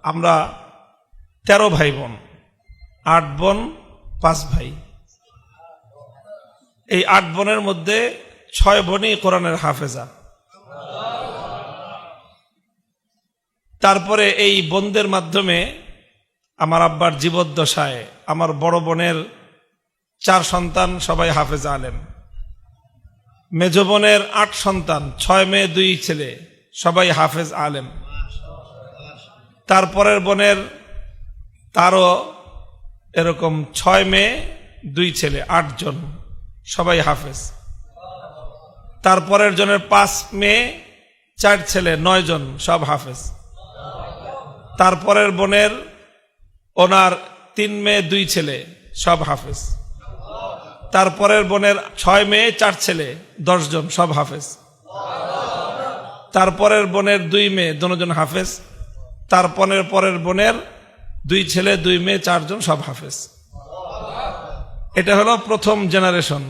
আমরা 13 ভাই বোন, 8 বোন 5 ভাই। এই 8 বোনের মধ্যে 6 বোনই কোরআনের হাফেজা। তারপরে এই বোনদের মাধ্যমে আমার আব্বার জীবদ্দশায় আমার বড় বোনের 4 সন্তান সবাই হাফেজ আলেম, মেজ বোনের 8 সন্তান, 6 মেয়ে 2 ছেলে সবাই হাফেজ আলেম। তারপরের বোনের তারও এরকম 6 মেয়ে 2 ছেলে, 8 জন সবাই হাফেজ। তারপরের জনের 5 মেয়ে 4 ছেলে, 9 জন সব হাফেজ। তারপরের বোনের ওনার 3 মেয়ে 2 ছেলে সব হাফেজ। তারপরের বোনের 6 মেয়ে 4 ছেলে, 10 জন সব হাফেজ। তারপরের বোনের 2 মেয়ে 2 জন হাফেজ। তারপরের বোনের 2 ছেলে 2 মেয়ে 4 জন সব হাফেজ। এটা হলো প্রথম জেনারেশন।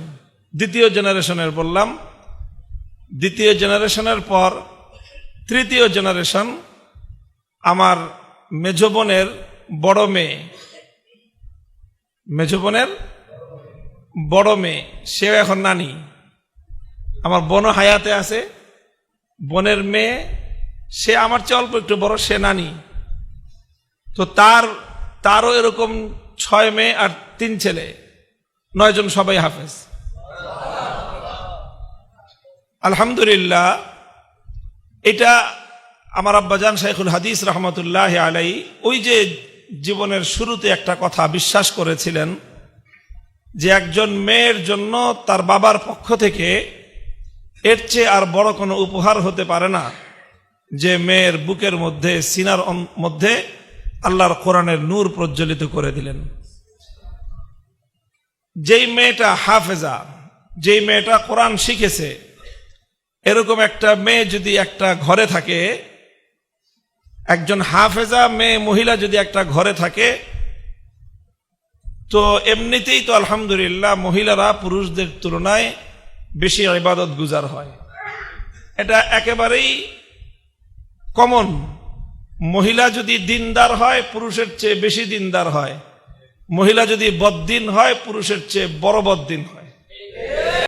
দ্বিতীয় জেনারেশনের বললাম, দ্বিতীয় জেনারেশনের পর তৃতীয় জেনারেশন আমার মেজ বোনের বড় মেয়ে, মেজ বোনের বড় মেয়ে, সেও এখন নানি। আমার বোনও হায়াতে আছে, বোনের মেয়ে সে আমার চেয়ে অল্প একটু বড়, সে নানি। তো তারও এরকম 6 মেয়ে আর 3 ছেলে, 9 জন সবাই হাফেজ। আলহামদুলিল্লাহ। এটা আমার আব্বাজান শাইখুল হাদিস রহমতুল্লাহ আলাই ওই যে জীবনের শুরুতে একটা কথা বিশ্বাস করেছিলেন যে একজন মেয়ের জন্য তার বাবার পক্ষ থেকে এর চেয়ে আর বড় কোনো উপহার হতে পারে না যে মেয়ের বুকের মধ্যে, সিনার মধ্যে আল্লাহর কোরআনের নূর প্রজ্বলিত করে দিলেন। যেই মেয়েটা হাফেজা, যেই মেয়েটা কোরআন শিখেছে, এরকম একটা মেয়ে যদি একটা ঘরে থাকে, একজন হাফেজা মেয়ে মহিলা যদি একটা ঘরে থাকে, তো এমনিতেই তো আলহামদুলিল্লাহ মহিলারা পুরুষদের তুলনায় বেশি ইবাদত গুজার হয়। এটা একেবারেই কমন। মহিলা যদি দিনদার হয় পুরুষের চেয়ে বেশি দিনদার হয়, মহিলা যদি বদ্দিন হয় পুরুষের চেয়ে বড় বদ্দিন হয়।